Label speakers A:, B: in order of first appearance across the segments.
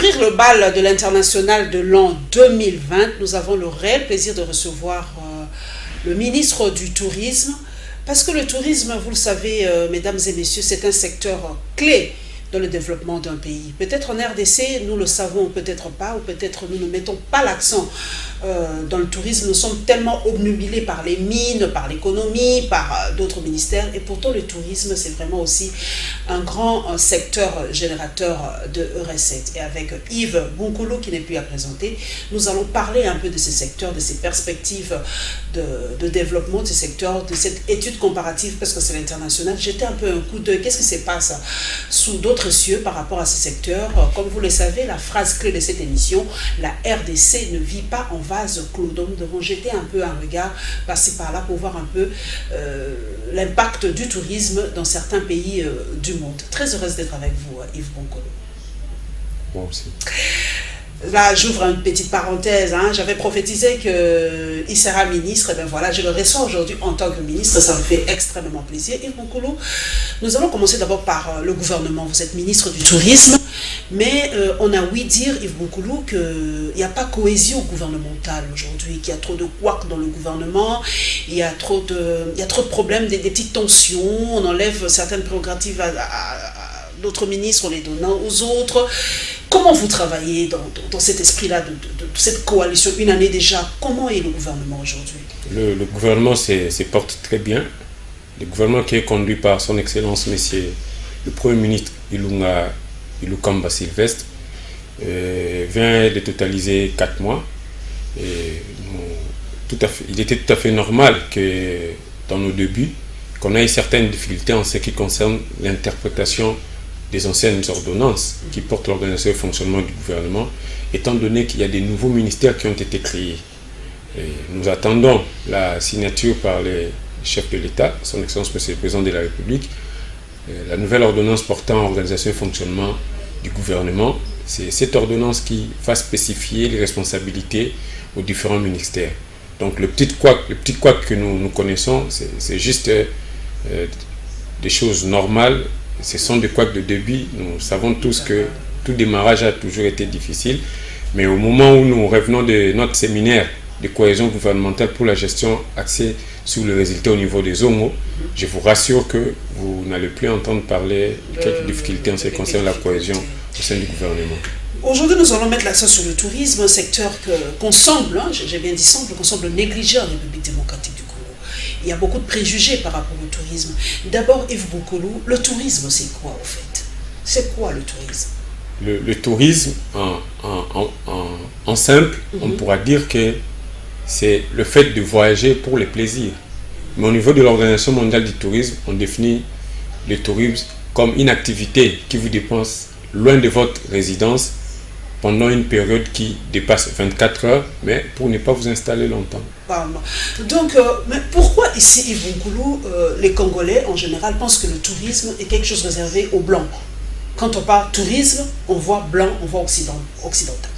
A: ouvrir le bal de l'international de l'an 2020, nous avons le réel plaisir de recevoir le ministre du Tourisme, parce que le tourisme, vous le savez, mesdames et messieurs, c'est un secteur clé dans le développement d'un pays. Peut-être en RDC, nous le savons, peut-être pas, ou peut-être nous ne mettons pas l'accent dans le tourisme. Nous sommes tellement obnubilés par les mines, par l'économie, par d'autres ministères, et pourtant le tourisme, c'est vraiment aussi un grand secteur générateur de recettes. Et avec Yves Bunkoulou, qui n'est plus à présenter, nous allons parler un peu de ces secteurs, de ces perspectives de développement de ces secteurs, de cette étude comparative, parce que c'est l'international. Jeter un peu un coup d'œil, qu'est-ce qui se passe sous d'autres cieux par rapport à ces secteurs. Comme vous le savez, la phrase clé de cette émission, la RDC ne vit pas en vase clos. Donc nous devons jeter un peu un regard par-ci par-là pour voir un peu l'impact du tourisme dans certains pays du monde. Très heureuse d'être avec vous, Yves Bunkoulou.
B: Moi aussi.
A: Là, j'ouvre une petite parenthèse. J'avais prophétisé qu'il sera ministre. Et bien voilà, je le reçois aujourd'hui en tant que ministre. Ça me fait extrêmement plaisir. Yves Bunkoulou, nous allons commencer d'abord par le gouvernement. Vous êtes ministre du Tourisme. Mais on a ouï dire, Yves Bunkoulou, qu'il n'y a pas cohésion gouvernementale aujourd'hui, qu'il y a trop de couacs dans le gouvernement, il y a trop de problèmes, des petites tensions. On enlève certaines prérogatives à d'autres ministres, on les donne aux autres. Comment vous travaillez dans cet esprit-là, de cette coalition, une année déjà? Comment est le gouvernement aujourd'hui?
B: Le gouvernement se porte très bien. Le gouvernement qui est conduit par son Excellence, Monsieur le Premier ministre Ilukamba Sylvestre, vient de totaliser 4 mois. Il était tout à fait normal que dans nos débuts, qu'on ait certaines difficultés en ce qui concerne l'interprétation des anciennes ordonnances qui portent l'organisation et le fonctionnement du gouvernement, étant donné qu'il y a des nouveaux ministères qui ont été créés. Et nous attendons la signature par les chefs de l'État, son Excellence Monsieur le Président de la République, la nouvelle ordonnance portant organisation et fonctionnement du gouvernement. C'est cette ordonnance qui va spécifier les responsabilités aux différents ministères. Donc le petit couac que nous connaissons, c'est juste des choses normales. Ce sont des couacs de début. Nous savons tous que tout démarrage a toujours été difficile. Mais au moment où nous revenons de notre séminaire de cohésion gouvernementale pour la gestion axée sur le résultat au niveau des OMO, je vous rassure que vous n'allez plus entendre parler de quelques difficultés en ce qui concerne la cohésion au sein du gouvernement.
A: Aujourd'hui, nous allons mettre l'accent sur le tourisme, un secteur qu'on semble, j'ai bien dit semble, qu'on semble négliger en République démocratique du Congo. Il y a beaucoup de préjugés par rapport au tourisme. D'abord, Yves Bunkoulou, le tourisme, c'est quoi au fait? C'est quoi le tourisme?
B: Le tourisme, en simple, on pourra dire que c'est le fait de voyager pour les plaisirs. Mais au niveau de l'Organisation mondiale du tourisme, on définit le tourisme comme une activité qui vous dépense loin de votre résidence pendant une période qui dépasse 24 heures, mais pour ne pas vous installer longtemps.
A: Donc, mais pourquoi ici, Yves Bunkoulou, les Congolais en général pensent que le tourisme est quelque chose réservé aux Blancs? Quand on parle tourisme, on voit blanc, on voit occidental.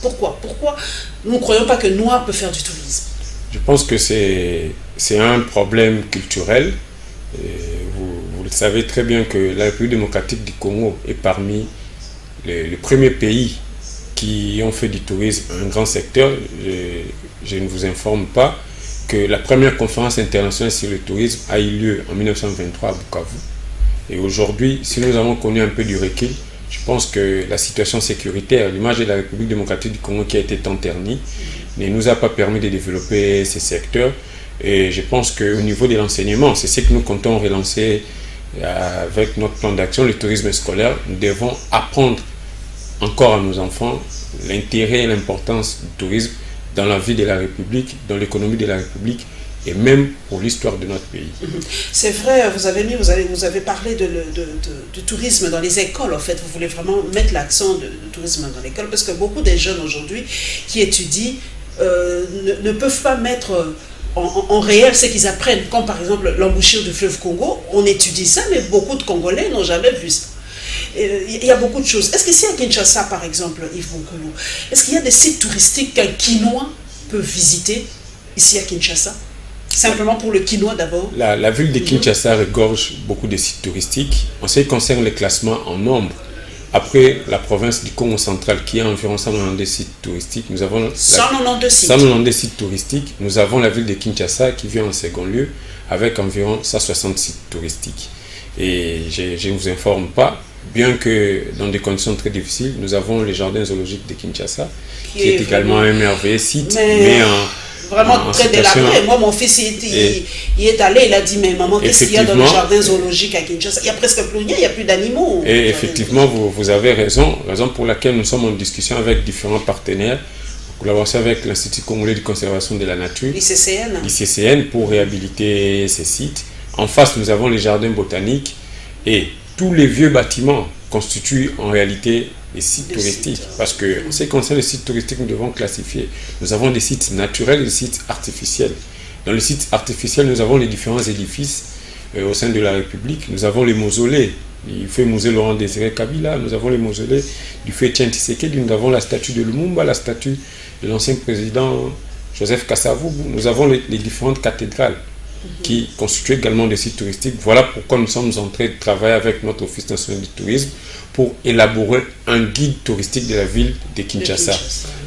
A: Pourquoi nous ne croyons pas que noir peut faire du tourisme?
B: Je pense que c'est un problème culturel. Vous le savez très bien que la République démocratique du Congo est parmi les premiers pays qui ont fait du tourisme un grand secteur. Je ne vous informe pas que la première conférence internationale sur le tourisme a eu lieu en 1923 à Bukavu. Et aujourd'hui, si nous avons connu un peu du recul, je pense que la situation sécuritaire, l'image de la République démocratique du Congo qui a été tant ternie, ne nous a pas permis de développer ces secteurs. Et je pense qu'au niveau de l'enseignement, c'est ce que nous comptons relancer avec notre plan d'action, le tourisme scolaire. Nous devons apprendre encore à nos enfants l'intérêt et l'importance du tourisme dans la vie de la République, dans l'économie de la République et même pour l'histoire de notre pays.
A: C'est vrai, vous avez parlé du tourisme dans les écoles. En fait, vous voulez vraiment mettre l'accent du tourisme dans l'école parce que beaucoup des jeunes aujourd'hui qui étudient ne peuvent pas mettre en réel ce qu'ils apprennent. Comme par exemple l'embouchure du fleuve Congo, on étudie ça, mais beaucoup de Congolais n'ont jamais vu ça. Il y a beaucoup de choses. Est-ce qu'ici à Kinshasa, par exemple, Yves Bunkoulou, est-ce qu'il y a des sites touristiques qu'un Quinois peut visiter ici à Kinshasa? Simplement pour le quinoa d'abord.
B: La ville de Kinshasa regorge beaucoup de sites touristiques. En ce qui concerne le classement en nombre, Après la province du Congo central, qui a environ 190 sites touristiques, nous avons
A: 190
B: sites touristiques. Nous avons la ville de Kinshasa qui vient en second lieu, avec environ 160 sites touristiques. Et je ne vous informe pas, bien que dans des conditions très difficiles, nous avons le jardin zoologique de Kinshasa, qui est également un merveilleux site, mais
A: vraiment très délabré. Moi, mon fils, il est allé, il a dit, mais maman, qu'est-ce qu'il y a dans le jardin zoologique à Kinshasa? Il n'y a presque plus rien, il n'y a plus d'animaux.
B: Et effectivement, vous avez raison pour laquelle nous sommes en discussion avec différents partenaires, en collaboration avec l'Institut congolais de conservation de la nature, l'ICCN, pour réhabiliter ces sites. En face, nous avons les jardins botaniques et tous les vieux bâtiments constituent en réalité des sites touristiques. Parce que, en ce qui concerne les sites touristiques, nous devons classifier. Nous avons des sites naturels et des sites artificiels. Dans les sites artificiels, nous avons les différents édifices au sein de la République. Nous avons les mausolées du feu Musée Laurent Désiré Kabila, nous avons les mausolées du feu Etienne Tshisekedi, nous avons la statue de Lumumba, la statue de l'ancien président Joseph Kasavubu, nous avons les différentes cathédrales qui constituent également des sites touristiques. Voilà pourquoi nous sommes en train de travailler avec notre Office national du tourisme pour élaborer un guide touristique de la ville de Kinshasa.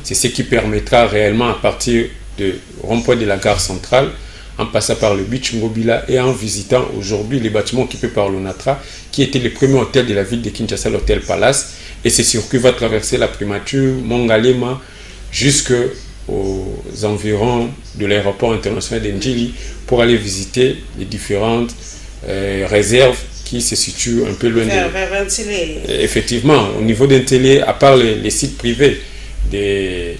B: C'est ce qui permettra réellement, à partir de rond-point de la gare centrale, en passant par le Beach Mobila et en visitant aujourd'hui les bâtiments occupés par l'ONATRA, qui était le premier hôtel de la ville de Kinshasa, l'hôtel Palace, et ce circuit va traverser la primature, Mongalema, jusqu'aux environs de l'aéroport international d'Ndjili pour aller visiter les différentes réserves qui se situent un peu loin de... Effectivement, au niveau d'Ntélé, à part les sites privés de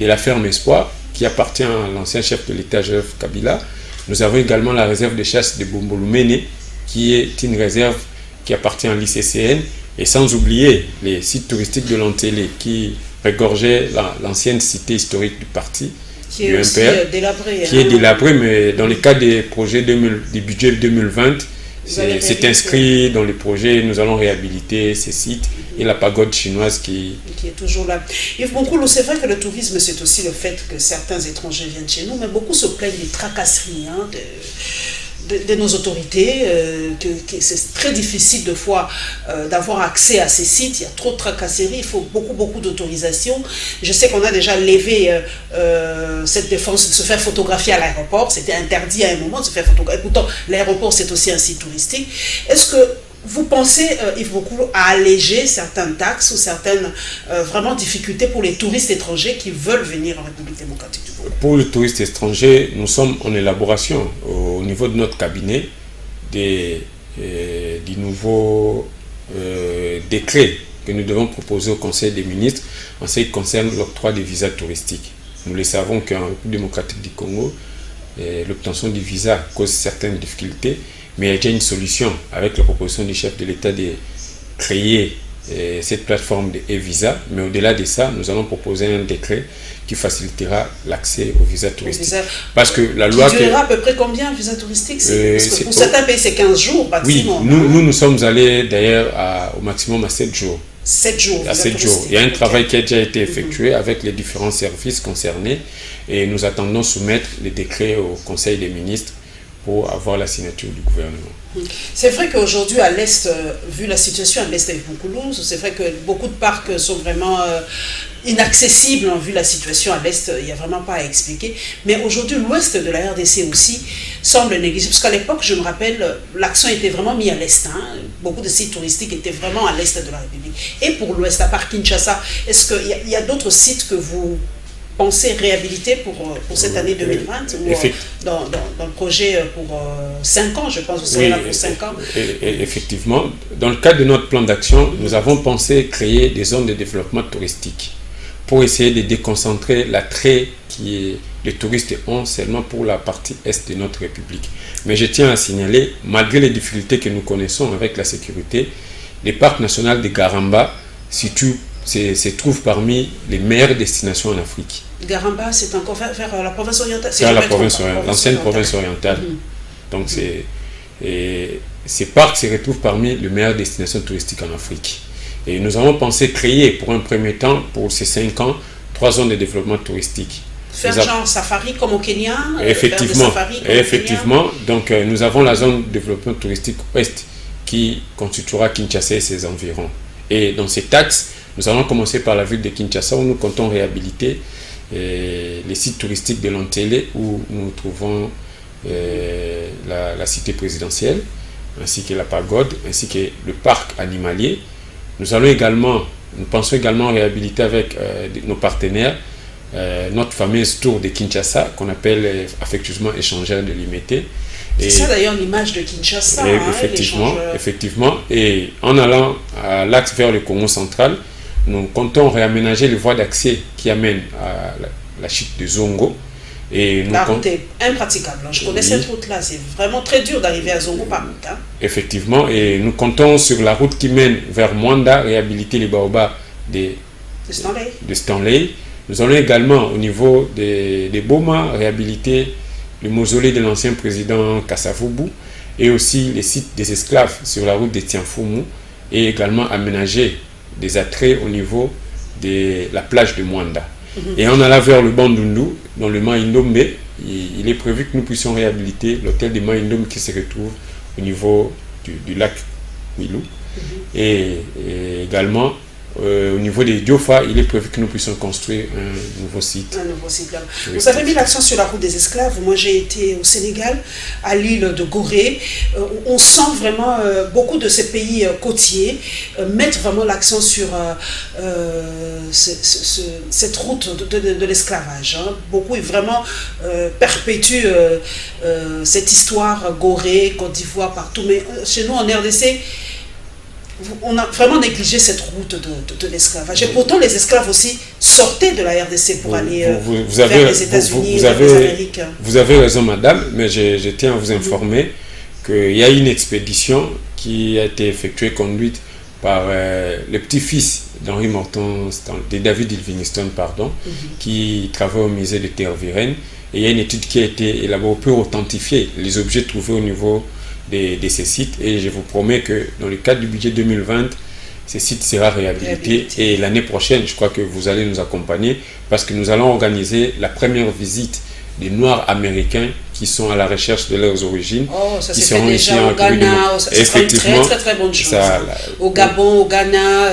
B: la ferme Espoir, qui appartient à l'ancien chef de l'État, Joseph Kabila, nous avons également la réserve de chasse de Bombolumene, qui est une réserve qui appartient à l'ICCN, et sans oublier les sites touristiques de l'Antélé, qui regorgeait l'ancienne cité historique du parti,
A: qui est aussi délabrée.
B: Qui est délabrée, mais dans le cadre des projets du budget 2020, c'est inscrit dans les projets, nous allons réhabiliter ces sites et la pagode chinoise qui
A: est toujours là. Yves Bonkoulou, c'est vrai que le tourisme, c'est aussi le fait que certains étrangers viennent chez nous, mais beaucoup se plaignent des tracasseries de nos autorités, que c'est très difficile de fois d'avoir accès à ces sites. Il y a trop de tracasseries, il faut beaucoup d'autorisation. Je sais qu'on a déjà levé cette défense de se faire photographier à l'aéroport. C'était interdit à un moment de se faire photographier. Pourtant, l'aéroport, c'est aussi un site touristique. Est-ce que vous pensez, Yves Bonkoulou, à alléger certaines taxes ou certaines vraiment difficultés pour les touristes étrangers qui veulent venir en République démocratique du Congo?
B: Pour les touristes étrangers, nous sommes en élaboration au niveau de notre cabinet des nouveaux décrets que nous devons proposer au Conseil des ministres en ce qui concerne l'octroi des visas touristiques. Nous le savons qu'en République démocratique du Congo, l'obtention du visa cause certaines difficultés, mais il y a déjà une solution avec la proposition du chef de l'État de créer cette plateforme de e-visa. Mais au-delà de ça, nous allons proposer un décret qui facilitera l'accès aux visas touristiques. Parce que la loi...
A: Qui durera à peu près combien, visa touristique? Pour certains pays, c'est 15 jours maximum.
B: Oui, nous sommes allés d'ailleurs au maximum à 7 jours.
A: 7 jours.
B: À 7 jours. Il y a un travail qui a déjà été effectué avec les différents services concernés et nous attendons soumettre les décrets au Conseil des ministres pour avoir la signature du gouvernement.
A: C'est vrai qu'aujourd'hui, à l'Est, vu la situation à l'Est de Bonkoulou, c'est vrai que beaucoup de parcs sont vraiment inaccessibles, vu la situation à l'Est, il n'y a vraiment pas à expliquer. Mais aujourd'hui, l'Ouest de la RDC aussi semble négligeable, parce qu'à l'époque, je me rappelle, l'accent était vraiment mis à l'Est. Beaucoup de sites touristiques étaient vraiment à l'Est de la République. Et pour l'Ouest, à part Kinshasa, est-ce qu'il y a d'autres sites que vous pensez réhabiliter pour cette année 2020 ou dans le projet pour 5 ans, je pense que vous serez là pour 5 ans.
B: Effectivement, dans le cadre de notre plan d'action, nous avons pensé créer des zones de développement touristique pour essayer de déconcentrer l'attrait qui les touristes ont seulement pour la partie est de notre République. Mais je tiens à signaler, malgré les difficultés que nous connaissons avec la sécurité, les parcs nationaux de Garamba se trouve parmi les meilleures destinations en Afrique.
A: Garamba, c'est encore vers la province orientale.
B: C'est la province orientale, l'ancienne province orientale. Donc ces parcs se retrouvent parmi les meilleures destinations touristiques en Afrique. Et nous avons pensé créer pour un premier temps, pour ces 5 ans, 3 zones de développement touristique.
A: Faire genre safari comme au Kenya.
B: Effectivement. Donc nous avons la zone de développement touristique ouest qui constituera Kinshasa et ses environs. Et dans cet axe, nous allons commencer par la ville de Kinshasa où nous comptons réhabiliter les sites touristiques de l'Antélé où nous trouvons la cité présidentielle, ainsi que la pagode, ainsi que le parc animalier. Nous pensons également réhabiliter avec nos partenaires notre fameuse tour de Kinshasa qu'on appelle affectueusement échangeur de Limité.
A: C'est ça d'ailleurs l'image de Kinshasa.
B: Effectivement. Et en allant à l'axe vers le Congo central, nous comptons réaménager les voies d'accès qui amènent à la chute de Zongo. Et
A: la route est impraticable. Je connais cette route-là. C'est vraiment très dur d'arriver à Zongo par route.
B: Effectivement. Et nous comptons sur la route qui mène vers Mwanda, réhabiliter les baobabs de Stanley. Nous allons également, au niveau des Boma, réhabiliter le mausolée de l'ancien président Kassavubu et aussi les sites des esclaves sur la route de Tianfumu et également aménager des attraits au niveau de la plage de Mwanda. Et en allant vers le Bandundu, dans le Maïndombe, il est prévu que nous puissions réhabiliter l'hôtel de Maïndombe qui se retrouve au niveau du lac Milou. Et également, au niveau des Diofa, il est prévu que nous puissions construire un nouveau site.
A: Vous avez mis l'accent sur la route des esclaves. Moi, j'ai été au Sénégal, à l'île de Gorée. On sent vraiment beaucoup de ces pays côtiers mettre vraiment l'accent sur cette route de l'esclavage. Beaucoup vraiment perpétuent cette histoire Gorée, Côte d'Ivoire, partout. Mais chez nous, en RDC, on a vraiment négligé cette route de l'esclavage. Et pourtant, les esclaves aussi sortaient de la RDC pour aller vers les États-Unis, vers les Amériques.
B: Vous avez raison, madame, mais je tiens à vous informer qu'il y a une expédition qui a été effectuée, conduite par le petit-fils d'Henri Morton, de David Livingstone, qui travaille au musée de Tervuren. Et il y a une étude qui a été élaborée pour authentifier les objets trouvés au niveau de ces sites, et je vous promets que dans le cadre du budget 2020, ces sites sera réhabilité. Et l'année prochaine, je crois que vous allez nous accompagner parce que nous allons organiser la première visite des Noirs américains qui sont à la recherche de leurs origines,
A: qui seront ici en Ghana. Ça sera une très très bonne chose. Au Gabon, au Ghana,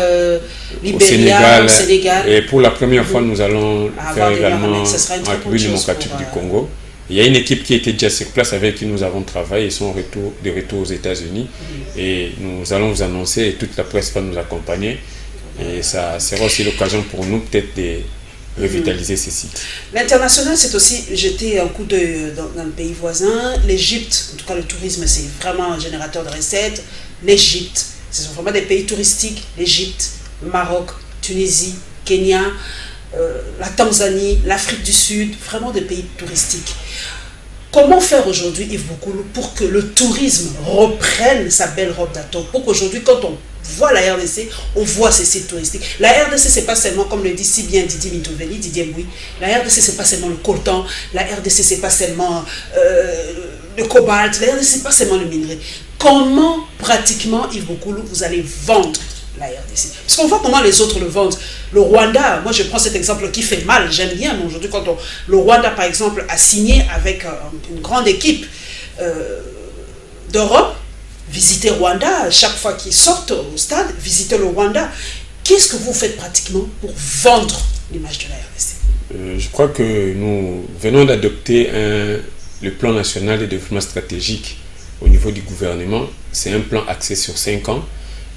A: Libéria, au Sénégal.
B: Et pour la première fois, nous allons faire également en République démocratique du Congo. Il y a une équipe qui était déjà sur place avec qui nous avons travaillé. Ils sont de retour aux États-Unis. Et nous allons vous annoncer, et toute la presse va nous accompagner. Et ça sera aussi l'occasion pour nous peut-être de revitaliser ces sites.
A: L'international, c'est aussi jeter un coup d'œil dans le pays voisin. L'Égypte, en tout cas le tourisme, c'est vraiment un générateur de recettes. L'Égypte, ce sont vraiment des pays touristiques. L'Égypte, le Maroc, Tunisie, Kenya, la Tanzanie, l'Afrique du Sud, vraiment des pays touristiques. Comment faire aujourd'hui, Yves Boukoulou, pour que le tourisme reprenne sa belle robe d'atomme, pour qu'aujourd'hui, quand on voit la RDC, on voit ces sites touristiques. La RDC, c'est pas seulement, comme le dit si bien Didier Mintoveli, Didier Mboui, la RDC, c'est pas seulement le coltan, la RDC, c'est pas seulement le cobalt, la RDC, c'est pas seulement le minerai. Comment, pratiquement, Yves Boukoulou, vous allez vendre la RDC? Parce qu'on voit comment les autres le vendent. Le Rwanda, moi je prends cet exemple qui fait mal, j'aime bien, mais aujourd'hui quand le Rwanda par exemple a signé avec une grande équipe d'Europe, visiter Rwanda, chaque fois qu'ils sortent au stade, visiter le Rwanda, qu'est-ce que vous faites pratiquement pour vendre l'image de la RDC?
B: Je crois que nous venons d'adopter le plan national de développement stratégique au niveau du gouvernement. C'est un plan axé sur 5 ans.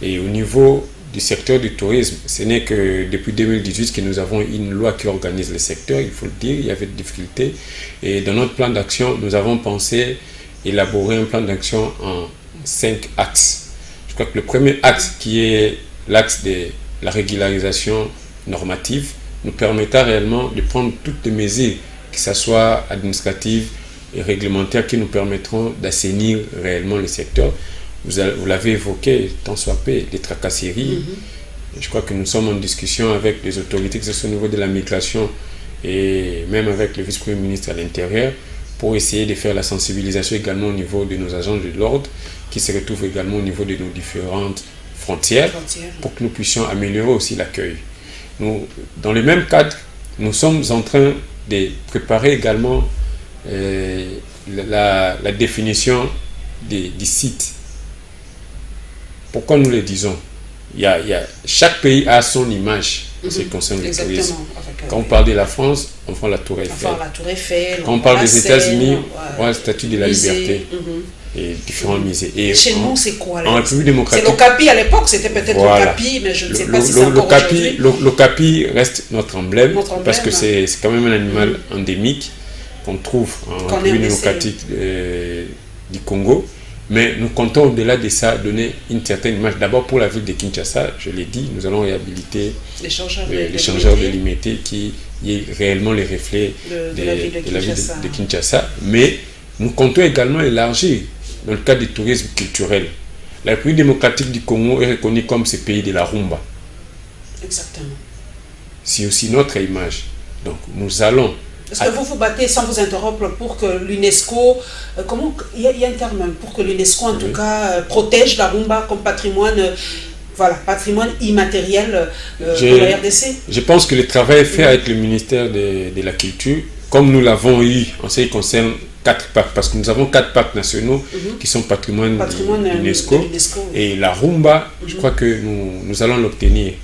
B: Et au niveau du secteur du tourisme, ce n'est que depuis 2018 que nous avons une loi qui organise le secteur, il faut le dire, il y avait des difficultés. Et dans notre plan d'action, nous avons pensé élaborer un plan d'action en 5 axes. Je crois que le premier axe, qui est l'axe de la régularisation normative, nous permettra réellement de prendre toutes les mesures, que ce soit administratives et réglementaires, qui nous permettront d'assainir réellement le secteur. Vous l'avez évoqué, tant soit peu, les tracasseries. Je crois que nous sommes en discussion avec les autorités, que ce soit au niveau de la migration et même avec le vice-premier ministre à l'Intérieur, pour essayer de faire la sensibilisation également au niveau de nos agents de l'ordre, qui se retrouvent également au niveau de nos différentes frontières, pour que nous puissions améliorer aussi l'accueil. Dans le même cadre, nous sommes en train de préparer également la définition des sites. Pourquoi nous le disons? chaque pays a son image en ce qui concerne le tourisme. Quand on parle de la France, on prend la Tour Eiffel. Quand on parle des États-Unis, on voit la Statue de la Liberté. Et différents musées. Et
A: chez nous, c'est quoi
B: en République démocratique,
A: c'est l'Ocapi à l'époque, c'était peut-être l'Ocapi, mais je ne sais pas si c'est encore aujourd'hui.
B: L'Ocapi reste notre emblème, parce que c'est quand même un animal endémique qu'on trouve en République démocratique du Congo. Mais nous comptons au-delà de ça donner une certaine image. D'abord pour la ville de Kinshasa, je l'ai dit, nous allons réhabiliter l'échangeur délimité qui est réellement le reflet de la ville de Kinshasa. Mais nous comptons également élargir dans le cadre du tourisme culturel. La République démocratique du Congo est reconnue comme ce pays de la rumba.
A: Exactement.
B: C'est aussi notre image. Donc nous allons...
A: Est-ce que vous vous battez, sans vous interrompre, pour que l'UNESCO, il y a un terme, pour que l'UNESCO en tout cas protège la rumba comme patrimoine, patrimoine immatériel de la RDC?
B: Je pense que le travail est fait avec le ministère de la Culture, comme nous l'avons eu en ce qui concerne 4 parcs, parce que nous avons 4 parcs nationaux qui sont patrimoine de l'UNESCO. Et la rumba, je crois que nous allons l'obtenir.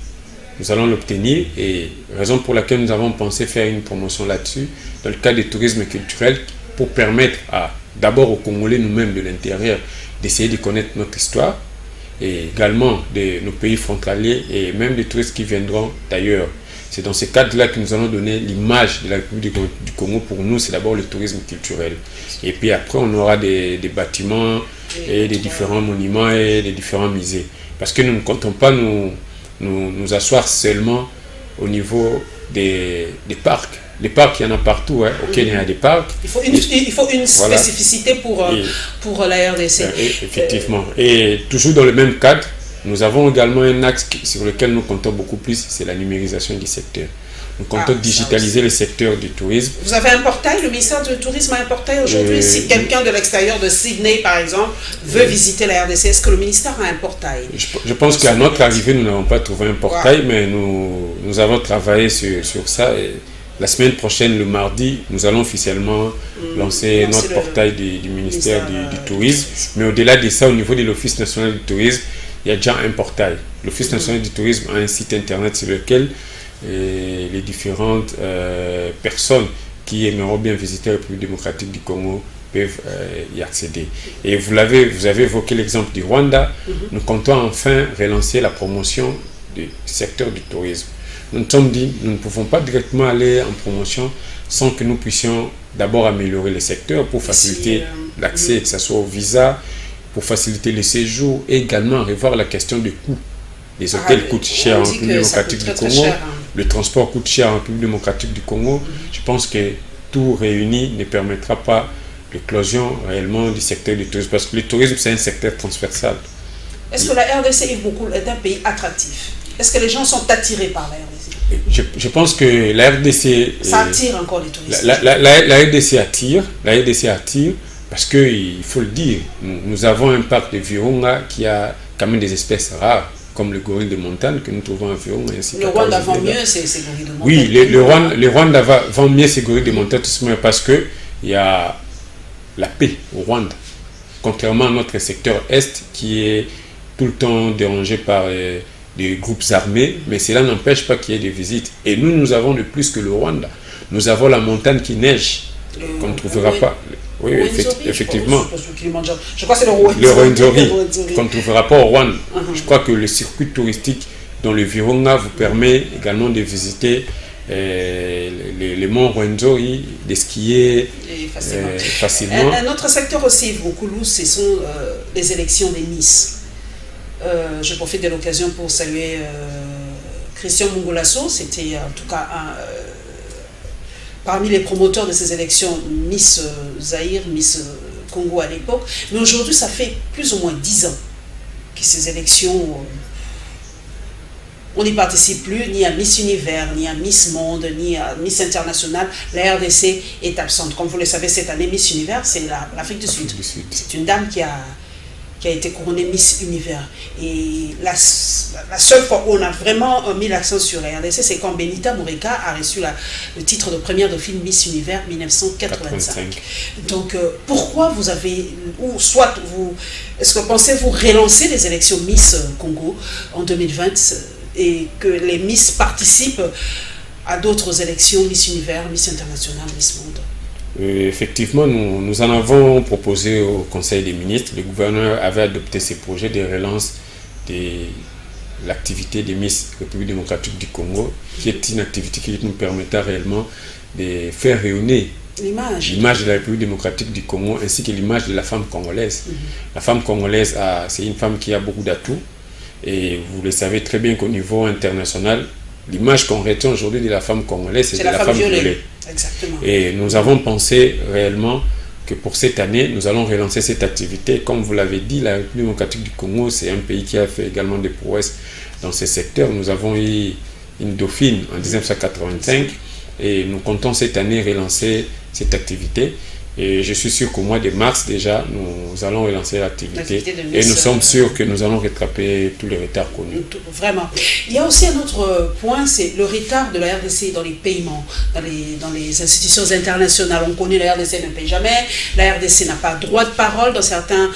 B: Nous allons l'obtenir, et raison pour laquelle nous avons pensé faire une promotion là-dessus, dans le cadre du tourisme culturel, pour permettre d'abord aux Congolais nous-mêmes de l'intérieur d'essayer de connaître notre histoire, et également de nos pays frontaliers, et même des touristes qui viendront d'ailleurs. C'est dans ce cadre-là que nous allons donner l'image de la République du Congo. Pour nous, c'est d'abord le tourisme culturel. Et puis après, on aura des bâtiments et des différents monuments et des différents musées. Parce que nous ne comptons pas nous asseoir seulement au niveau des parcs. Les parcs, il y en a partout. Au Kenya, il y a des parcs.
A: Il faut une spécificité pour la RDC.
B: Effectivement. Et toujours dans le même cadre, nous avons également un axe sur lequel nous comptons beaucoup plus, c'est la numérisation du secteur. Nous comptons digitaliser le secteur du tourisme.
A: Vous avez un portail, le ministère du Tourisme a un portail aujourd'hui. Si quelqu'un de l'extérieur de Sydney, par exemple, veut visiter la RDC, est-ce que le ministère a un portail?
B: Je pense qu'à notre arrivée, nous n'avons pas trouvé un portail, mais nous avons travaillé sur ça. Et la semaine prochaine, le mardi, nous allons officiellement lancer notre portail du ministère du Tourisme. Mais au-delà de ça, au niveau de l'Office national du tourisme, il y a déjà un portail. L'Office national du tourisme a un site internet sur lequel les différentes personnes qui aimeront bien visiter la République démocratique du Congo peuvent y accéder. Et vous avez évoqué l'exemple du Rwanda. Nous comptons enfin relancer la promotion du secteur du tourisme. Nous nous sommes dit, nous ne pouvons pas directement aller en promotion sans que nous puissions d'abord améliorer le secteur pour faciliter l'accès, que ce soit au visa, pour faciliter les séjours, et également revoir la question des coûts. Les hôtels coûtent cher en République démocratique du Congo, le transport coûte cher en République démocratique du Congo. Je pense que tout réuni ne permettra pas l'éclosion réellement du secteur du tourisme, parce que le tourisme c'est un secteur transversal.
A: Est-ce que la RDC est un pays attractif? Est-ce que les gens sont attirés par la RDC?
B: Je pense que la RDC...
A: Ça attire encore les touristes.
B: La RDC attire, parce qu'il faut le dire, nous avons un parc de Virunga qui a quand même des espèces rares, comme le gorille de montagne que nous trouvons à Virunga.
A: Le Rwanda vend mieux ces gorilles de montagne.
B: Oui, le Rwanda vend mieux ces gorilles de montagne, tout simplement parce qu'il y a la paix au Rwanda. Contrairement à notre secteur Est qui est tout le temps dérangé par des groupes armés, mais cela n'empêche pas qu'il y ait des visites. Et nous avons de plus que le Rwanda. Nous avons la montagne qui neige, qu'on ne trouvera pas. Oui, effectivement.
A: Je crois que c'est
B: le Rwenzori qu'on ne trouvera pas au Rwanda. Je crois que le circuit touristique dans le Virunga vous permet également de visiter les monts Rwenzori, de skier facilement.
A: Un autre secteur aussi beaucoup lourd, ce sont les élections des Miss. Je profite de l'occasion pour saluer Christian Mungolasso. C'était en tout cas parmi les promoteurs de ces élections Miss Zaïre, Miss Congo à l'époque. Mais aujourd'hui, ça fait plus ou moins 10 ans que ces élections, on n'y participe plus, ni à Miss Univers, ni à Miss Monde, ni à Miss International. La RDC est absente. Comme vous le savez, cette année, Miss Univers, c'est l'Afrique du Sud. C'est une dame qui qui a été couronnée Miss Univers. Et la seule fois où on a vraiment mis l'accent sur la RDC, c'est quand Benita Moreka a reçu le titre de première dauphine Miss Univers 1985. Donc, pourquoi vous avez, ou soit vous, est-ce que pensez-vous relancer les élections Miss Congo en 2020 et que les Miss participent à d'autres élections, Miss Univers, Miss International, Miss Monde?
B: Effectivement, nous en avons proposé au Conseil des ministres. Le gouverneur avait adopté ces projets de relance de l'activité des Miss République démocratique du Congo, qui est une activité qui nous permettra réellement de faire rayonner l'image de la République démocratique du Congo ainsi que l'image de la femme congolaise. La femme congolaise, c'est une femme qui a beaucoup d'atouts et vous le savez très bien qu'au niveau international, l'image qu'on retient aujourd'hui de la femme congolaise, c'est de la femme violée.
A: Exactement.
B: Et nous avons pensé réellement que pour cette année, nous allons relancer cette activité. Comme vous l'avez dit, la République démocratique du Congo, c'est un pays qui a fait également des prouesses dans ces secteurs. Nous avons eu une dauphine en 1985 et nous comptons cette année relancer cette activité. Et je suis sûr qu'au mois de mars déjà, nous allons relancer l'activité et nous sommes sûrs que nous allons rattraper tous les retards connus.
A: Vraiment. Il y a aussi un autre point, c'est le retard de la RDC dans les paiements, dans les institutions internationales. On connaît la RDC ne paye jamais, la RDC n'a pas droit de parole dans certains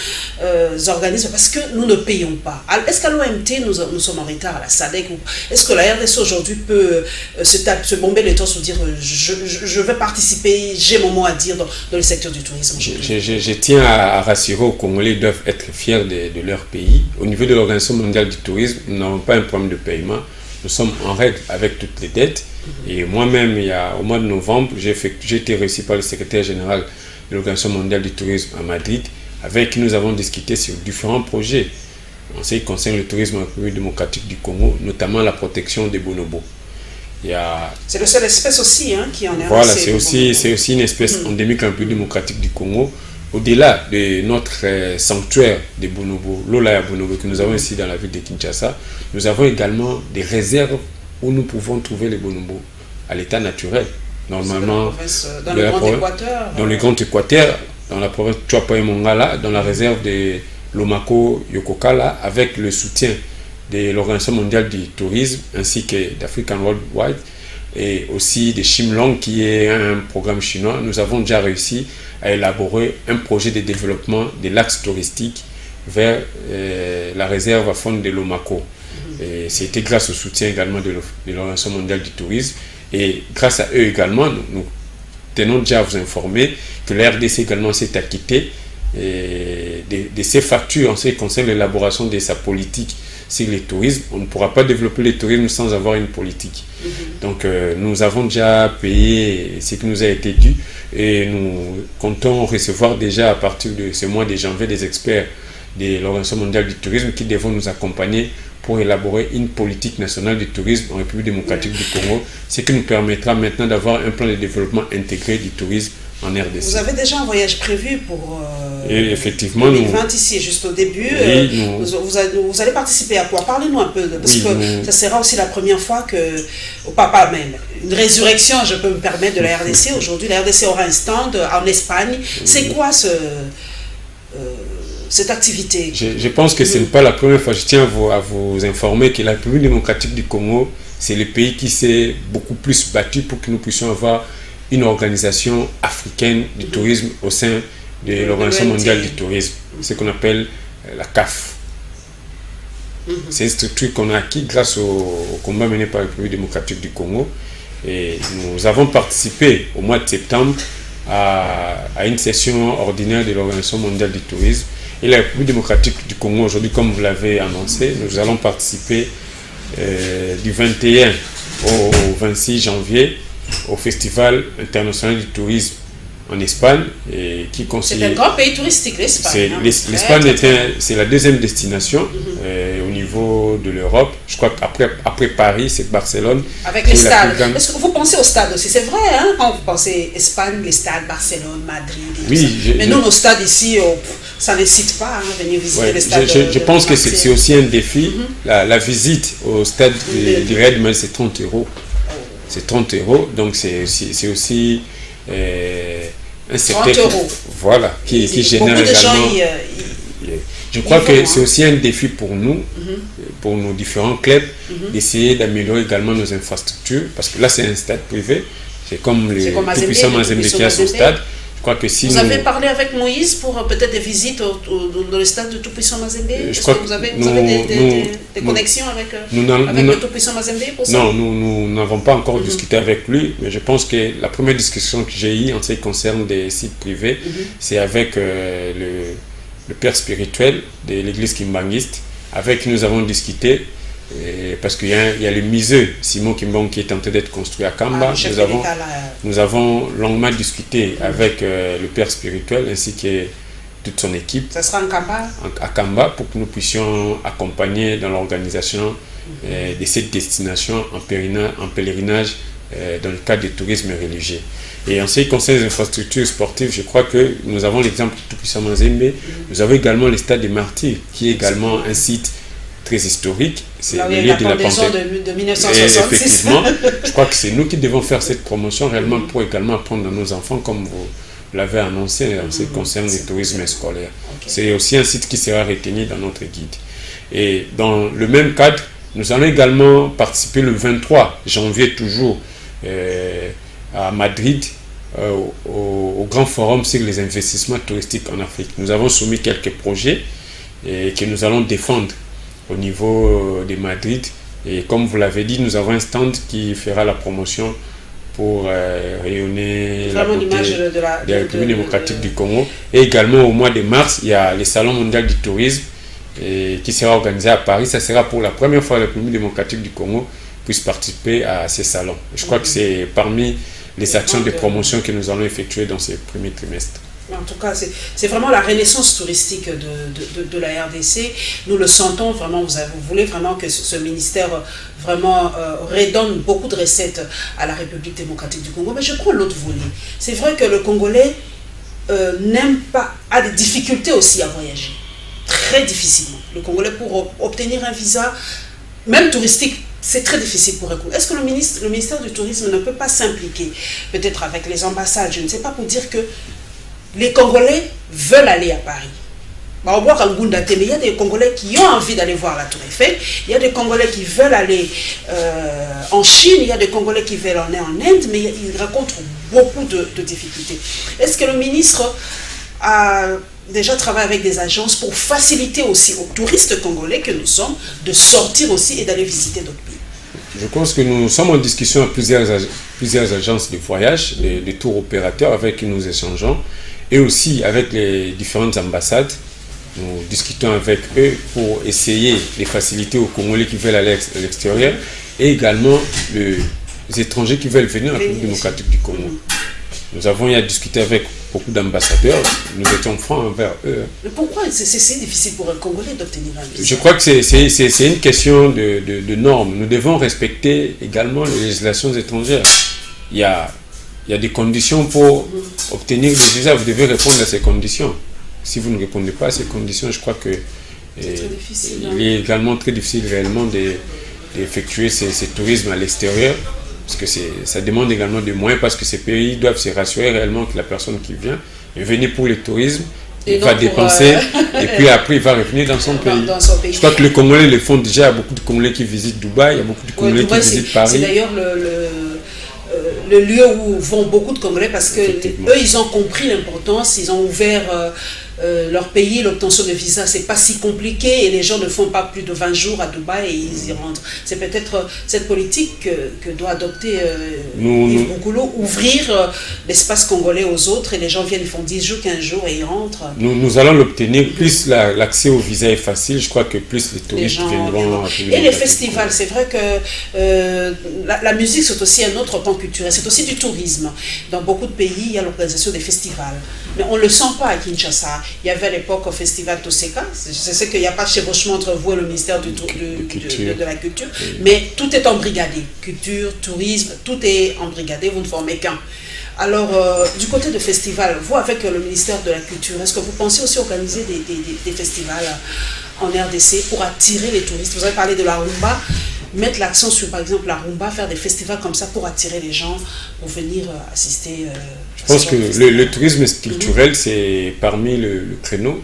A: organismes parce que nous ne payons pas. Est-ce qu'à l'OMT, nous sommes en retard à la SADC? Est-ce que la RDC aujourd'hui peut se bomber les torses ou dire je vais participer, j'ai mon mot à dire dans le secteur du tourisme?
B: Je tiens à rassurer aux Congolais, ils doivent être fiers de leur pays. Au niveau de l'Organisation mondiale du tourisme, nous n'avons pas un problème de paiement. Nous sommes en règle avec toutes les dettes. Et moi-même, au mois de novembre, j'ai été reçu par le secrétaire général de l'Organisation mondiale du tourisme à Madrid, avec qui nous avons discuté sur différents projets en ce qui concerne le tourisme en République démocratique du Congo, notamment la protection des bonobos.
A: C'est la seule espèce aussi qui en est.
B: Voilà, c'est aussi une espèce endémique en République démocratique du Congo. Au-delà de notre sanctuaire des bonobos, l'Olaya Bonobo que nous avons ici dans la ville de Kinshasa, nous avons également des réserves où nous pouvons trouver les bonobos à l'état naturel. Normalement,
A: dans le Grand Équateur.
B: Dans le Grand Équateur, dans la province de Chouapaï-Mongala, dans la réserve de Lomako Yokokala, avec le soutien de l'Organisation mondiale du tourisme ainsi que d'African Worldwide et aussi de Shimlong qui est un programme chinois. Nous avons déjà réussi à élaborer un projet de développement de l'axe touristique vers la réserve à faune de Lomako. C'était grâce au soutien également de l'Organisation mondiale du tourisme et grâce à eux également, nous tenons déjà à vous informer que la RDC également s'est acquittée de ses factures en ce qui concerne l'élaboration de sa politique sur le tourisme. On ne pourra pas développer le tourisme sans avoir une politique. Donc nous avons déjà payé ce qui nous a été dû et nous comptons recevoir déjà à partir de ce mois de janvier des experts de l'Organisation mondiale du tourisme qui devront nous accompagner pour élaborer une politique nationale du tourisme en République démocratique du Congo, ce qui nous permettra maintenant d'avoir un plan de développement intégré du tourisme en RDC.
A: Vous avez déjà un voyage prévu pour
B: et effectivement,
A: 2020 ici, juste au début. Vous allez participer à quoi? Parlez-nous un peu, parce que ça sera aussi la première fois que, au papa même, une résurrection, je peux me permettre, de la RDC. Aujourd'hui, la RDC aura un stand en Espagne. C'est quoi cette activité?
B: Je pense que ce n'est pas la première fois. Je tiens à vous informer que la République démocratique du Congo, c'est le pays qui s'est beaucoup plus battu pour que nous puissions avoir une organisation africaine du tourisme au sein de l'Organisation mondiale du tourisme, ce qu'on appelle la CAF. C'est une structure qu'on a acquis grâce au combat mené par la République démocratique du Congo. Et nous avons participé au mois de septembre à une session ordinaire de l'Organisation mondiale du tourisme. Et la République démocratique du Congo, aujourd'hui, comme vous l'avez annoncé, nous allons participer du 21 au 26 janvier au Festival international du tourisme en Espagne. Et qui
A: c'est un grand pays touristique, l'Espagne.
B: L'Espagne c'est la deuxième destination au niveau de l'Europe. Je crois qu'après Paris, c'est Barcelone.
A: Avec les stades. Est-ce que vous pensez aux stades aussi? C'est vrai, quand vous pensez Espagne, les stades, Barcelone, Madrid.
B: Oui,
A: mais nous, nos stades ici, ça n'incite pas à venir visiter les stades.
B: Je pense que c'est aussi un défi. La visite au stade du Red Bull, c'est 30 €. C'est 30 €, donc c'est aussi un secteur
A: 30 €.
B: Voilà, qui génère également. Je crois que c'est aussi un défi pour nous, pour nos différents clubs, d'essayer d'améliorer également nos infrastructures, parce que là c'est un stade privé, c'est comme le tout-puissant Mazembe qui a son stade. Je crois que si
A: vous avez parlé avec Moïse pour peut-être des visites dans le stade de tout-puissant Mazembe? Est-ce que vous avez des connexions avec le tout-puissant Mazembe pour ça?
B: Non, nous n'avons pas encore discuté avec lui, mais je pense que la première discussion que j'ai eue en ce qui concerne des sites privés, c'est avec le père spirituel de l'église kimbangiste, avec qui nous avons discuté, parce qu'il y a le musée Simon Kimbang qui est en train d'être construit à Kamba. Nous avons longuement discuté avec le père spirituel ainsi que toute son équipe.
A: Ça sera en Kamba?
B: À Kamba, pour que nous puissions accompagner dans l'organisation de cette destination en pèlerinage dans le cadre du tourisme religieux. Et en ce qui concerne les infrastructures sportives, je crois que nous avons l'exemple de tout-puissant Mazembe. Nous avons également le stade des Martyrs, qui est également un site très historique. C'est
A: le lieu de la pendaison de 1966.
B: Et effectivement, je crois que c'est nous qui devons faire cette promotion réellement pour également apprendre à nos enfants, comme vous l'avez annoncé en ce qui concerne le tourisme scolaire. C'est aussi un site qui sera retenu dans notre guide. Et dans le même cadre, nous allons également participer le 23 janvier toujours à Madrid au Grand Forum sur les investissements touristiques en Afrique. Nous avons soumis quelques projets que nous allons défendre au niveau de Madrid. Et comme vous l'avez dit, nous avons un stand qui fera la promotion pour rayonner la beauté de la République démocratique du Congo. Et également au mois de mars, il y a le Salon mondial du tourisme qui sera organisé à Paris. Ça sera pour la première fois que la République démocratique du Congo puisse participer à ces salons. Je crois que c'est parmi les actions de promotion que nous allons effectuer dans ces premiers trimestres.
A: En tout cas, c'est vraiment la renaissance touristique de la RDC. Nous le sentons vraiment, vous voulez vraiment que ce ministère vraiment redonne beaucoup de recettes à la République démocratique du Congo. Mais je prends l'autre volet. C'est vrai que le Congolais n'aime pas, a des difficultés aussi à voyager. Très difficilement. Le Congolais, pour obtenir un visa, même touristique, c'est très difficile pour eux. Est-ce que le ministère du Tourisme ne peut pas s'impliquer, peut-être avec les ambassades, je ne sais pas, pour dire que les Congolais veulent aller à Paris? Il y a des Congolais qui ont envie d'aller voir la Tour Eiffel, il y a des Congolais qui veulent aller en Chine, il y a des Congolais qui veulent aller en Inde, mais ils rencontrent beaucoup de difficultés. Est-ce que le ministre a déjà travaillé avec des agences pour faciliter aussi aux touristes congolais que nous sommes de sortir aussi et d'aller visiter d'autres pays?
B: Je pense que nous sommes en discussion avec plusieurs agences de voyage, des tours opérateurs avec qui nous échangeons, et aussi avec les différentes ambassades. Nous discutons avec eux pour essayer de faciliter aux Congolais qui veulent aller à l'extérieur et également les étrangers qui veulent venir à la République démocratique du Congo. Nous avons eu à discuter avec beaucoup d'ambassadeurs, nous étions francs envers eux.
A: Mais pourquoi c'est difficile pour un Congolais d'obtenir un visa?
B: Je crois que c'est une question de normes. Nous devons respecter également les législations étrangères. Il y a des conditions pour obtenir le visa, vous devez répondre à ces conditions. Si vous ne répondez pas à ces conditions, je crois que il est également très difficile réellement d'effectuer ces tourismes à l'extérieur, parce que ça demande également des moyens, parce que ces pays doivent se rassurer réellement que la personne qui vient est venue pour le tourisme, il va dépenser et puis après il va revenir dans son pays. Je crois que les Congolais le font déjà. Il y a beaucoup de Congolais qui visitent Dubaï, il y a beaucoup de Congolais qui visitent Paris.
A: C'est d'ailleurs le lieu où vont beaucoup de Congolais, parce que eux ils ont compris l'importance, ils ont ouvert leur pays, l'obtention de visa, c'est pas si compliqué et les gens ne font pas plus de 20 jours à Dubaï et ils y rentrent. C'est peut-être cette politique que doit adopter Yves Boukoulou, ouvrir l'espace congolais aux autres, et les gens viennent, ils font 10 jours, 15 jours et ils rentrent.
B: Nous allons l'obtenir. Plus l'accès au visa est facile, je crois que plus les touristes viendront.
A: Et les festivals, c'est vrai que la musique c'est aussi un autre pan culturel, c'est aussi du tourisme. Dans beaucoup de pays, il y a l'organisation des festivals. Mais on ne le sent pas à Kinshasa. Il y avait à l'époque au festival Toseka. Je sais qu'il n'y a pas de chevauchement entre vous et le ministère de la Culture, mais tout est embrigadé. Culture, tourisme, tout est embrigadé, vous ne formez qu'un. Alors, du côté de festival, vous avec le ministère de la Culture, est-ce que vous pensez aussi organiser des festivals en RDC pour attirer les touristes? Vous avez parlé de la rumba, mettre l'accent sur, par exemple, la rumba, faire des festivals comme ça pour attirer les gens, pour venir assister.
B: Je pense que le tourisme culturel, c'est parmi le créneau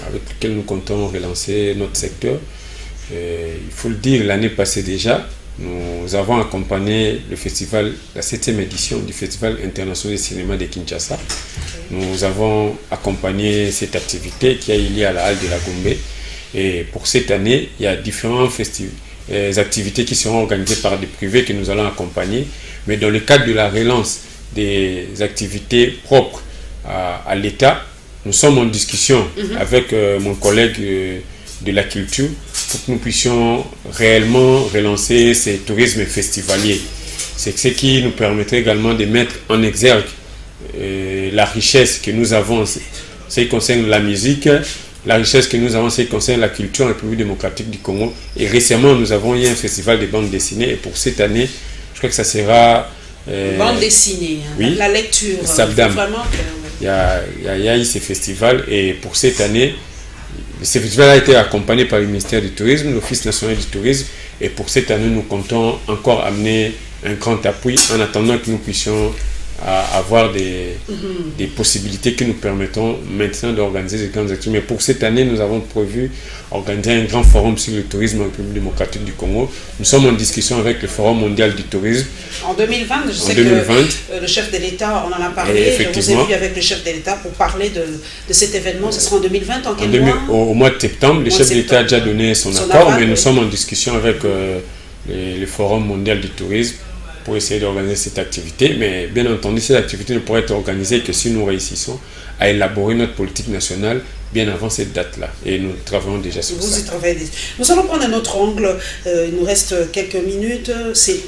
B: avec lequel nous comptons relancer notre secteur. Il faut le dire, l'année passée déjà, nous avons accompagné le festival, la 7e édition du Festival international de cinéma de Kinshasa. Nous avons accompagné cette activité qui a eu lieu à la Halle de la Gombe. Et pour cette année, il y a différentes activités qui seront organisées par des privés que nous allons accompagner. Mais dans le cadre de la relance des activités propres à l'État, nous sommes en discussion avec mon collègue de la culture pour que nous puissions réellement relancer ces tourismes festivaliers. C'est ce qui nous permettrait également de mettre en exergue la richesse que nous avons en ce qui concerne la musique, la richesse que nous avons en ce qui concerne la culture en République démocratique du Congo. Et récemment, nous avons eu un festival de bande dessinée. Et pour cette année, je crois que ça sera...
A: bande dessinée,
B: oui,
A: la lecture.
B: Sabdam.
A: Vraiment,
B: il y a eu ce festival. Et pour cette année, ce festival a été accompagné par le ministère du Tourisme, l'Office national du tourisme. Et pour cette année, nous comptons encore amener un grand appui en attendant que nous puissions avoir des possibilités qui nous permettront maintenant d'organiser des grandes activités. Mais pour cette année, nous avons prévu organiser un grand forum sur le tourisme en République démocratique du Congo. Nous sommes en discussion avec le Forum mondial du tourisme.
A: En 2020, je sais que le chef de l'État, on en a parlé, je vous ai vu avec le chef de l'État pour parler de cet événement. Ce sera en 2020, en quel mois?
B: Au mois de septembre, le chef de l'État a déjà donné son accord, mais nous sommes en discussion avec le Forum mondial du tourisme pour essayer d'organiser cette activité. Mais bien entendu, cette activité ne pourrait être organisée que si nous réussissons à élaborer notre politique nationale bien avant cette date-là. Et nous travaillons déjà sur ça.
A: Vous y travaillez déjà. Nous allons prendre un autre angle. Il nous reste quelques minutes. C'est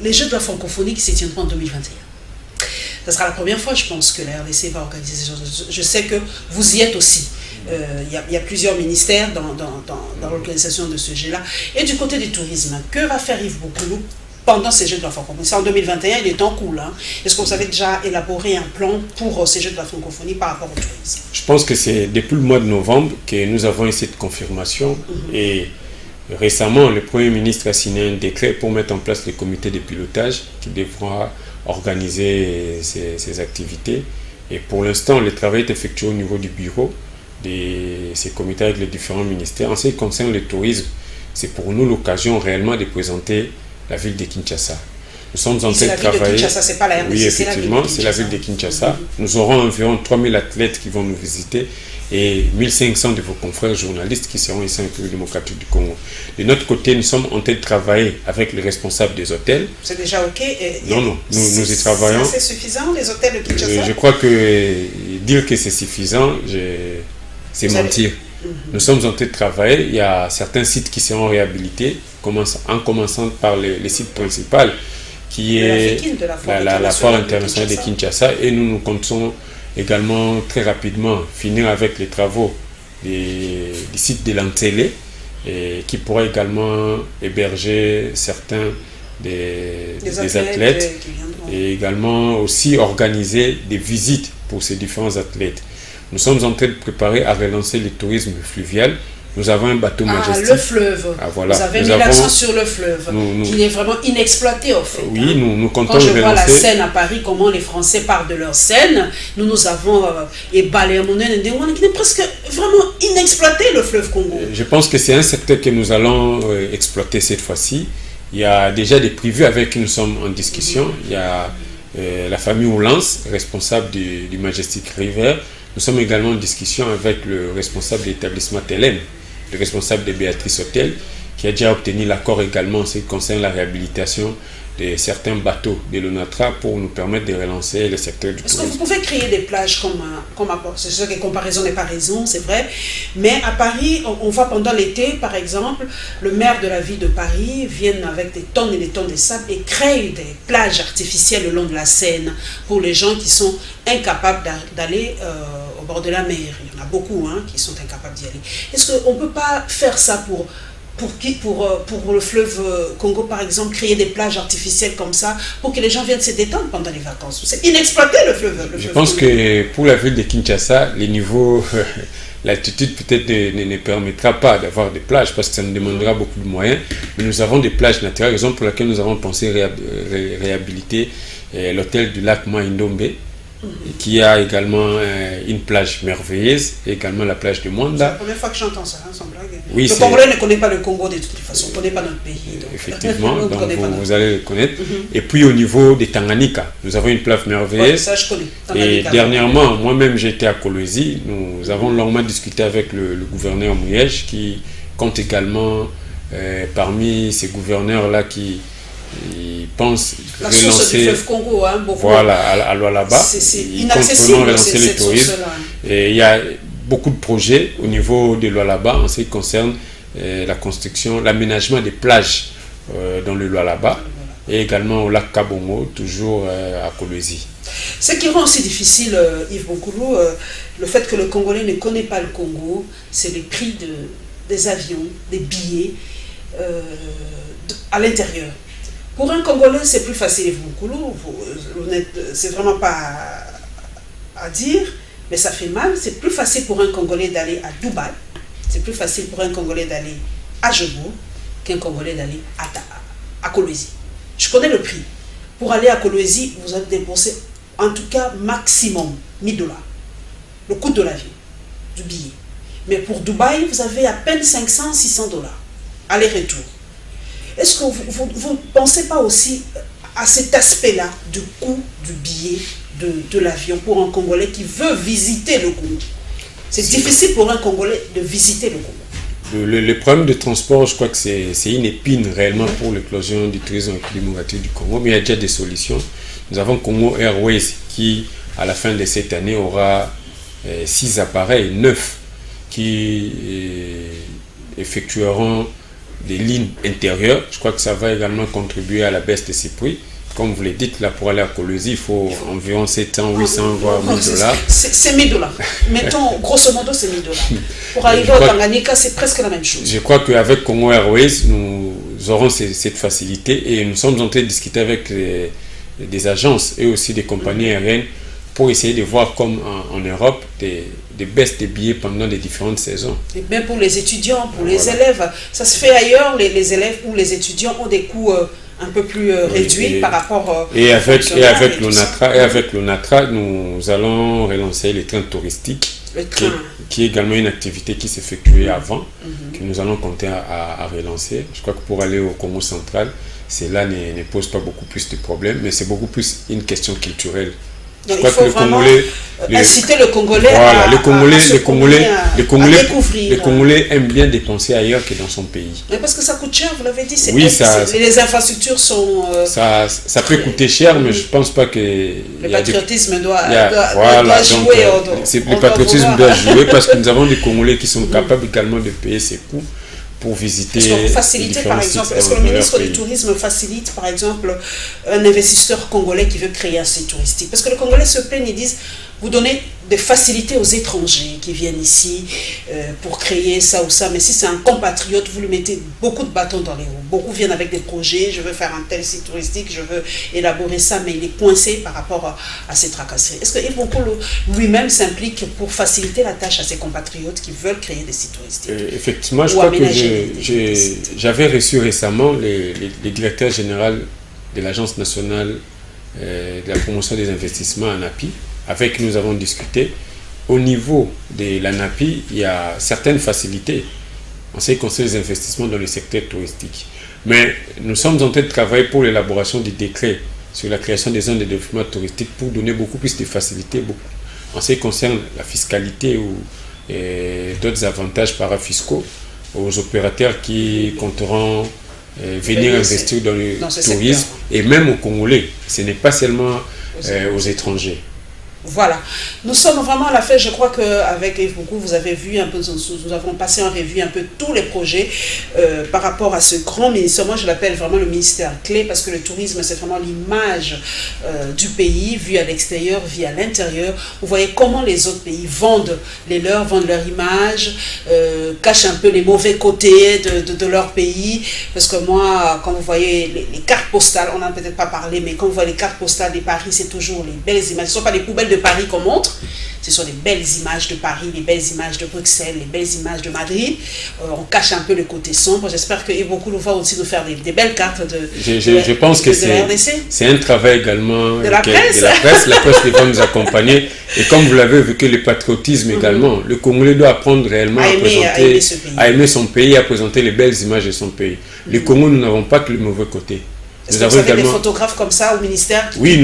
A: les Jeux de la francophonie qui se tiendront en 2021. Ce sera la première fois, je pense, que la RDC va organiser ces choses. Je sais que vous y êtes aussi. Il y a plusieurs ministères dans l'organisation de ce Jeu-là. Et du côté du tourisme, que va faire Yves Boukoulou pendant ces Jeux de la francophonie? C'est en 2021, il est en cours. Hein. Est-ce que vous avez déjà élaboré un plan pour ces Jeux de la francophonie par rapport au tourisme?
B: Je pense que c'est depuis le mois de novembre que nous avons eu cette confirmation. Et récemment, le Premier ministre a signé un décret pour mettre en place les comités de pilotage qui devront organiser ces activités. Et pour l'instant, le travail est effectué au niveau du bureau de ces comités avec les différents ministères. En ce qui concerne le tourisme, c'est pour nous l'occasion réellement de présenter la ville de Kinshasa. Nous sommes en train de travailler.
A: C'est pas la RDC,
B: oui, effectivement, c'est la ville de Kinshasa. Nous aurons environ 3000 athlètes qui vont nous visiter et 1500 de vos confrères journalistes qui seront ici en République démocratique du Congo. De notre côté, nous sommes en train de travailler avec les responsables des hôtels.
A: C'est déjà OK?
B: Non, nous y travaillons.
A: C'est suffisant, les hôtels de Kinshasa?
B: Je crois que dire que c'est suffisant, c'est mentir. Nous sommes en train de travailler. Il y a certains sites qui seront réhabilités, en commençant par les sites principaux, qui est la foire internationale de Kinshasa. Et nous comptons également très rapidement finir avec les travaux des sites de l'Antélé, qui pourraient également héberger certains des athlètes et également aussi organiser des visites pour ces différents athlètes. Nous sommes en train de préparer à relancer le tourisme fluvial. Nous avons un bateau majestique.
A: Le fleuve.
B: Voilà.
A: Vous avez mis l'accent sur le fleuve, qui est vraiment inexploité en fait.
B: Oui, nous comptons
A: Quand je
B: relancer.
A: vois la Seine à Paris, comment les Français parlent de leur Seine, nous avons Ebale-Amonen qui est presque vraiment inexploité, le fleuve Congo.
B: Je pense que c'est un secteur que nous allons exploiter cette fois-ci. Il y a déjà des privés avec qui nous sommes en discussion. Il y a la famille Oulance, responsable du Majestic River. Nous sommes également en discussion avec le responsable de l'établissement Télème, le responsable de Béatrice Hôtel, qui a déjà obtenu l'accord également en ce qui concerne la réhabilitation de certains bateaux de l'ONATRA pour nous permettre de relancer le secteur du tourisme.
A: Est-ce que vous pouvez créer des plages comme à c'est sûr que comparaison n'est pas raison, c'est vrai, mais à Paris, on voit pendant l'été, par exemple, le maire de la ville de Paris vient avec des tonnes et des tonnes de sable et crée des plages artificielles le long de la Seine pour les gens qui sont incapables d'aller au bord de la mer. Il y en a beaucoup qui sont incapables d'y aller. Est-ce qu'on ne peut pas faire ça pour pour le fleuve Congo, par exemple, créer des plages artificielles comme ça, pour que les gens viennent se détendre pendant les vacances. C'est inexploité le fleuve.
B: Je pense que pour la ville de Kinshasa, les niveaux, l'altitude peut-être ne permettra pas d'avoir des plages, parce que ça nous demandera beaucoup de moyens. Mais nous avons des plages naturelles, raison pour laquelle nous avons pensé réhabiliter l'hôtel du lac Maindombe, qui a également une plage merveilleuse, et également la plage de Mwanda.
A: C'est la première fois que j'entends ça, sans blague.
B: Oui,
A: le Congolais ne connaît pas le Congo de toute façon, on ne connaît pas notre pays. Donc.
B: Effectivement, donc vous allez le connaître. Et puis au niveau des Tanganyika, nous avons une plage merveilleuse.
A: Ouais, ça je connais.
B: Tanganyika, et dernièrement, moi-même j'étais à Kolwezi, nous avons longuement discuté avec le gouverneur Mouyej, qui compte également parmi ces gouverneurs-là qui pense
A: la source du fleuve Congo, hein, beaucoup.
B: Voilà, à Lualaba.
A: C'est inaccessible,
B: relancer le tourisme. Et il y a beaucoup de projets au niveau de Lualaba en ce qui concerne la construction, l'aménagement des plages dans le Lualaba et également au lac Kabongo, toujours à Kolwezi.
A: Ce qui rend aussi difficile, Yves Bonkoulou, le fait que le Congolais ne connaît pas le Congo, c'est les prix des avions, des billets à l'intérieur. Pour un Congolais, c'est plus facile, Yves Bonkoulou, c'est vraiment pas à dire, mais ça fait mal. C'est plus facile pour un Congolais d'aller à Dubaï, c'est plus facile pour un Congolais d'aller à Jobourg qu'un Congolais d'aller à Kolwezi. Je connais le prix. Pour aller à Kolwezi, vous allez dépenser en tout cas maximum 1000 $. Le coût de l'avion, du billet. Mais pour Dubaï, vous avez à peine 500-600 $. Aller-retour. Est-ce que vous ne pensez pas aussi à cet aspect-là du coût du billet de l'avion pour un Congolais qui veut visiter le Congo? C'est difficile pour un Congolais de visiter le Congo.
B: Le problème de transport, je crois que c'est une épine réellement pour l'éclosion du tourisme climatique du Congo, mais il y a déjà des solutions. Nous avons Congo Airways qui, à la fin de cette année, aura 6 appareils neufs qui effectueront des lignes intérieures. Je crois que ça va également contribuer à la baisse de ces prix. Comme vous le dites, là, pour aller à Kolwezi, il faut environ 700, 800, voire 1000 $.
A: C'est 1000 $. Mettons, grosso modo, c'est 1000 $. Pour arriver au Tanganyika, c'est presque la même chose.
B: Je crois qu'avec Congo Airways, nous aurons cette facilité et nous sommes en train de discuter avec des agences et aussi des compagnies aériennes pour essayer de voir comme en Europe des baisses de billets pendant les différentes saisons. Et
A: bien pour les étudiants, pour les élèves, ça se fait ailleurs, les élèves ou les étudiants ont des coûts un peu plus réduits par rapport
B: et avec l'ONATRA, nous allons relancer les trains touristiques, qui est également une activité qui s'effectuait avant, que nous allons compter à relancer. Je crois que pour aller au Congo central, cela ne pose pas beaucoup plus de problèmes, mais c'est beaucoup plus une question culturelle.
A: Donc, il faut vraiment inciter le Congolais
B: à
A: découvrir.
B: Le Congolais aime bien dépenser ailleurs que dans son pays.
A: Mais parce que ça coûte cher, vous l'avez dit.
B: Oui,
A: les infrastructures sont...
B: ça peut coûter cher, mais je ne pense pas que...
A: Le patriotisme doit
B: jouer. Le patriotisme doit jouer parce que nous avons des Congolais qui sont capables également de payer ses coûts pour visiter.
A: Est-ce que vous facilitez, par exemple, est-ce que le ministre du Tourisme facilite, par exemple, un investisseur congolais qui veut créer un site touristique? Parce que les Congolais se plaignent, ils disent, vous donnez des facilités aux étrangers qui viennent ici pour créer ça ou ça, mais si c'est un compatriote, vous lui mettez beaucoup de bâtons dans les roues. Beaucoup viennent avec des projets, je veux faire un tel site touristique, je veux élaborer ça, mais il est coincé par rapport à ces tracasseries. Est-ce que Yves Bonkoulou lui-même s'implique pour faciliter la tâche à ses compatriotes qui veulent créer des sites touristiques?
B: Effectivement, je crois que j'avais reçu récemment les directeurs généraux de l'Agence nationale de la promotion des investissements ANAPI, avec qui nous avons discuté. Au niveau de l'ANAPI, il y a certaines facilités en ce qui concerne les investissements dans le secteur touristique. Mais nous sommes en train de travailler pour l'élaboration du décret sur la création des zones de développement touristique pour donner beaucoup plus de facilités en ce qui concerne la fiscalité ou d'autres avantages parafiscaux aux opérateurs qui compteront venir investir dans le tourisme et même aux Congolais. Ce n'est pas seulement aux étrangers.
A: Voilà, nous sommes vraiment à la fin. Je crois qu'avec Yves Boukou, vous avez vu un peu, nous avons passé en revue un peu tous les projets par rapport à ce grand ministère. Moi, je l'appelle vraiment le ministère clé parce que le tourisme, c'est vraiment l'image du pays, vue à l'extérieur, vue à l'intérieur. Vous voyez comment les autres pays vendent vendent leur image, cachent un peu les mauvais côtés de leur pays. Parce que moi, quand vous voyez les cartes postales, on n'en a peut-être pas parlé, mais quand vous voyez les cartes postales de Paris, c'est toujours les belles images. Ce ne sont pas les poubelles de Paris qu'on montre, ce sont les belles images de Paris, les belles images de Bruxelles, les belles images de Madrid. On cache un peu le côté sombre. J'espère que Yves Boukou va aussi nous faire des belles cartes
B: je pense que c'est un travail également
A: de la presse.
B: La presse qui va nous accompagner. Et comme vous l'avez évoqué, le patriotisme également. Le Congolais doit apprendre réellement à aimer son pays, à présenter les belles images de son pays. Le Congo, nous n'avons pas que le mauvais côté.
A: Est-ce que vous avez des photographes comme ça au ministère?
B: Oui,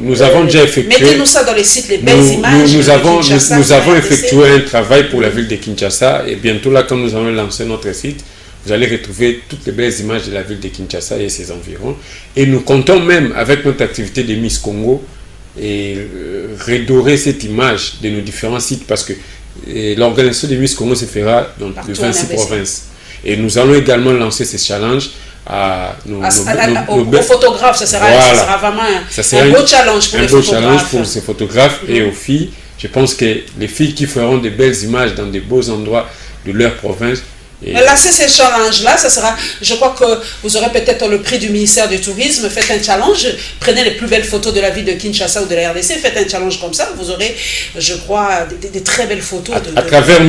B: nous avons déjà effectué.
A: Mettez-nous ça dans les sites, les belles images.
B: Nous avons effectué un travail pour la ville de Kinshasa et bientôt là, quand nous allons lancer notre site, vous allez retrouver toutes les belles images de la ville de Kinshasa et ses environs. Et nous comptons même avec notre activité de Miss Congo et redorer cette image de nos différents sites parce que l'organisation de Miss Congo se fera dans de 26 provinces. Et nous allons également lancer ces challenges aux
A: photographes. Ça sera vraiment un beau challenge pour les photographes. Un beau challenge
B: pour ces photographes et aux filles. Je pense que les filles qui feront de belles images dans de beaux endroits de leur province.
A: Lancez ces challenges-là, ça sera, je crois que vous aurez peut-être le prix du ministère du Tourisme. Faites un challenge, prenez les plus belles photos de la ville de Kinshasa ou de la RDC, faites un challenge comme ça, vous aurez, je crois, des très belles photos.
B: À travers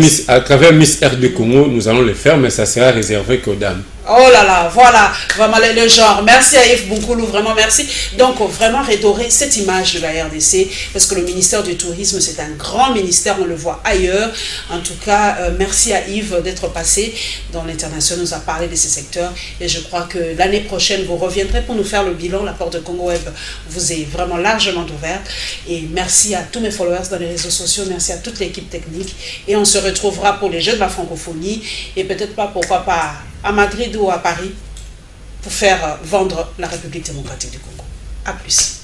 B: Miss Air de Congo, nous allons le faire, mais ça sera réservé qu'aux dames.
A: Oh là là, voilà, vraiment le genre. Merci à Yves Boukoulou, vraiment merci. Donc, vraiment redorer cette image de la RDC, parce que le ministère du Tourisme, c'est un grand ministère, on le voit ailleurs. En tout cas, merci à Yves d'être passé dans l'international, nous a parlé de ces secteurs. Et je crois que l'année prochaine, vous reviendrez pour nous faire le bilan. La porte de Congo Web vous est vraiment largement ouverte. Et merci à tous mes followers dans les réseaux sociaux, merci à toute l'équipe technique. Et on se retrouvera pour les Jeux de la francophonie. Et peut-être pas, pourquoi pas, à Madrid ou à Paris pour faire vendre la République démocratique du Congo. A plus.